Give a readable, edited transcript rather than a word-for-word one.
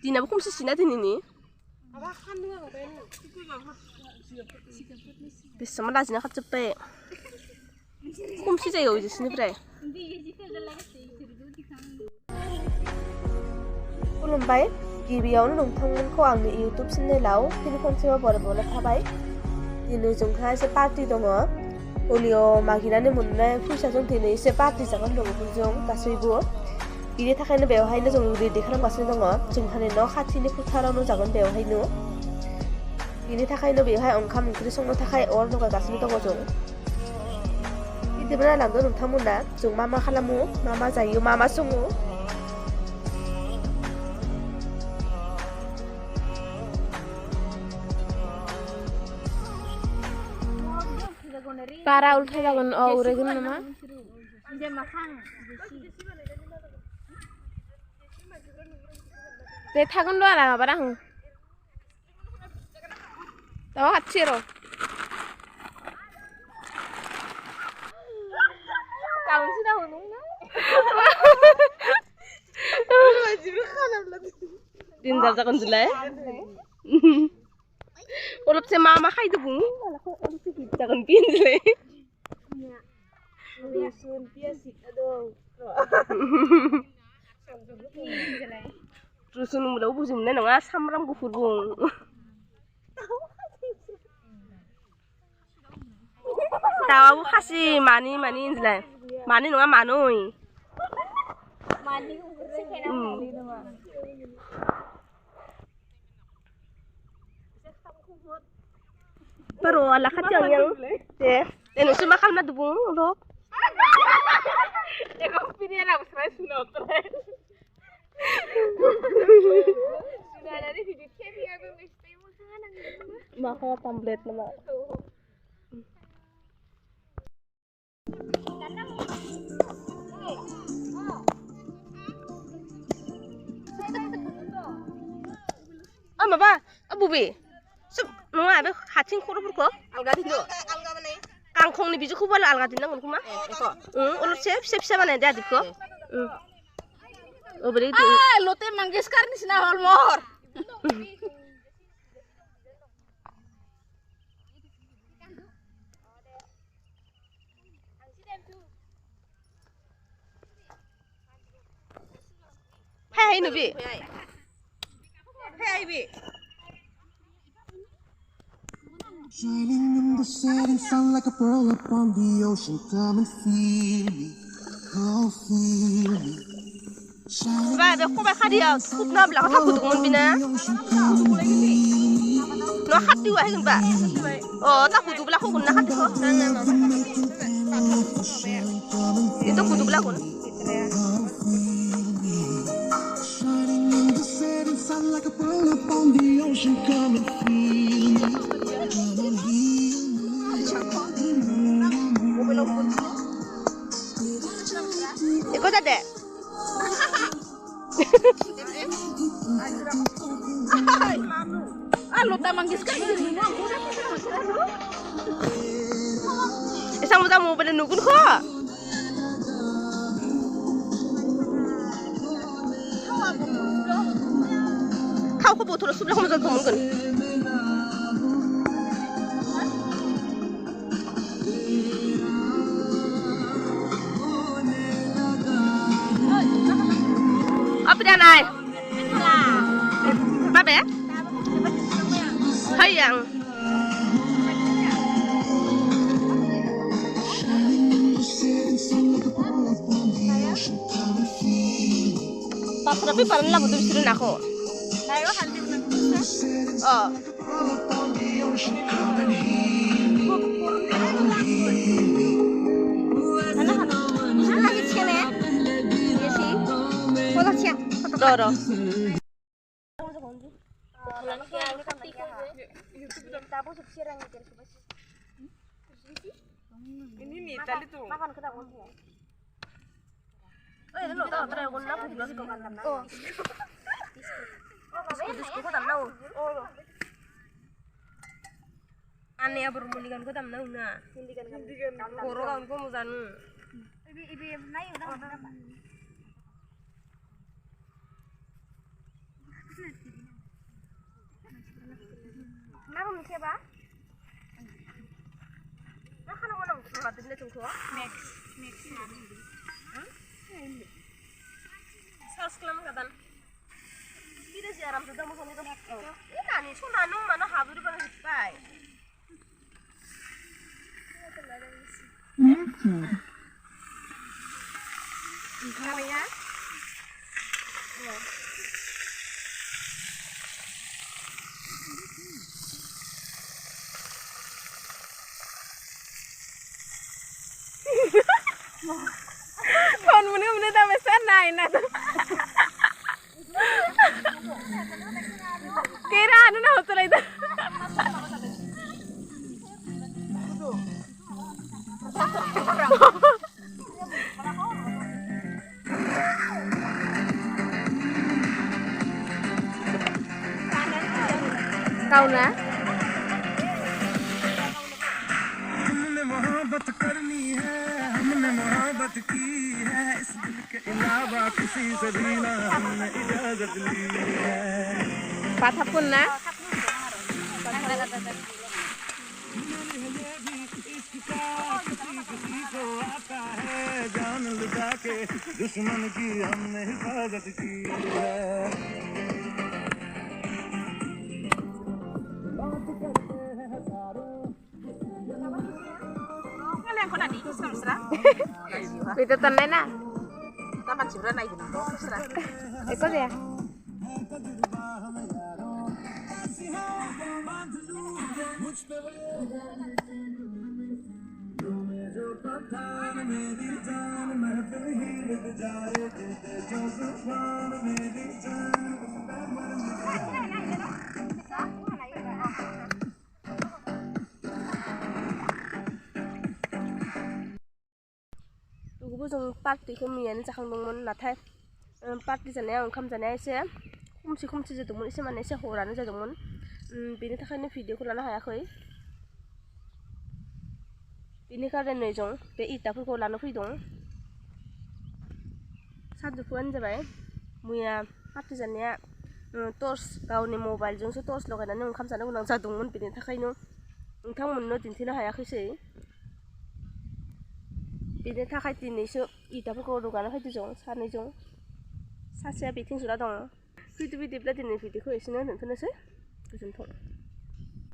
Dinabu kumsi sina dinini. Bisa mana sini kat cepet. Kumsi jauh di sini bre. Ulumbai, gibiaunu nongtangmunko angni YouTube channelaw telephone bora thabai. Dini jongkha se party dongo. Olio maginani munna fuisajong dini se party jagan dongo bunjong gasaibo. Bini थाखायनो बेवहायनो जों रेडि खालामगासिनो दङ जोंहानि न' खाथिनि फोथारावनो जागोन बेवहायनो बिनि थाखायनो बेवहाय ओंखाम ओंख्रि संनो थाखाय अर लगायगासिनो दङ जों बिदिबो नायलांदो नोंथांमोना जों मा खालामो मा जायो मा सङो बारा उल्था जागोन उरायगोन नामा 내 타건도 하나 봐봐랑 너 같이로 까운시라고 농나 딘자 자건 줄래 어렵지 마마 하이드 붕 어렵지 기자건 빈줄래 무슨 비아식 아도 Rusun muda bujuk nih nonga samram gufur bung. Tahu kasih mani injilai. Mani nonga manoi. Mani Baru ala kacang yang deh. Nusu makan na dubung loh. Ya kau pilih anak besar sinotre. Sudah ada di video chat ya gue mesti mau sana maka template nama Maba bubi sub nonga be hating khoroforko alga dindo alga mane kangkhongni bijuko bala alga dinnagon kuma ulur फिसा बानाय दे आदिखौ Lotte Mangeshkar ni sina holmor. Hai Nubi. Hai Bi. Shining in the setting sun like a pearl upon the ocean. Come and feel me. Oh, feel me. Ba be ko ba khadiya khubna bla ka kudu mon bina no khatti wa hin ba ta kudu bla ko kunna khatti ko itu kudu bla kun Ikut ada Lotte Mangeshkar isang mo mo ba nukun ko kau ko botol subla ko mo kan apa dia naik apa ya Hayang tapi parang lagu tuh disuruh aku nayo hanti oh lagi sini ya sih foto siap foto ini nih tadi tuh makan kita kunci ya ini lo tahu terus guna aku juga suka makan oh disku kok tamnau oh aneh ya bermulikan kok tamnau na hindikan koro kan kok muzanu ibi naik udah berapa मादोंनो जोंथ' सार्च खालाम गादान बिदि आरामसो दाम मोजां दं ए नानि सना नों मानो हाबुरि बानो जोब्बाय ओंखारबायना phone mana dah besar naik nak. Kira anu nak hotel itu. Kau na? Patah pun na? दुश्मन की हमने हिफाजत की है Itu tenan na? taman sih naik gitu serah Ikut ya? Tunggu जों पार्टिखौ मैयानो जाखांदोंमोन नाथाय पार्टि जानाया ओंखाम जानाया एसे खमसि जादोंमोन एसे माने एसे हरानो जादोंमोन बेनि थाखायनो भिडिअखौ लानो हायाखै बेनि खारनै जों बे इटाफोरखौ लानो फैदों सानजौफुआनो जाबाय मैया पार्टि जानाया टर्च गावनि मबाइलजोंसो टर्च लगायनानै ओंखाम जानो गोनां जादोंमोन बेनि थाखायनो नोंथांमोननो दिन्थिनो हायाखैसै बेनि थाखाय दिनैसो इटाफोरखौ रोगाना फैदों जों सानैजों सासेया बिथिं जुना दं फैदो बिदिब्ला दिनै भिडिअखौ एसेनो दोनथ'नोसै गोजोन्थों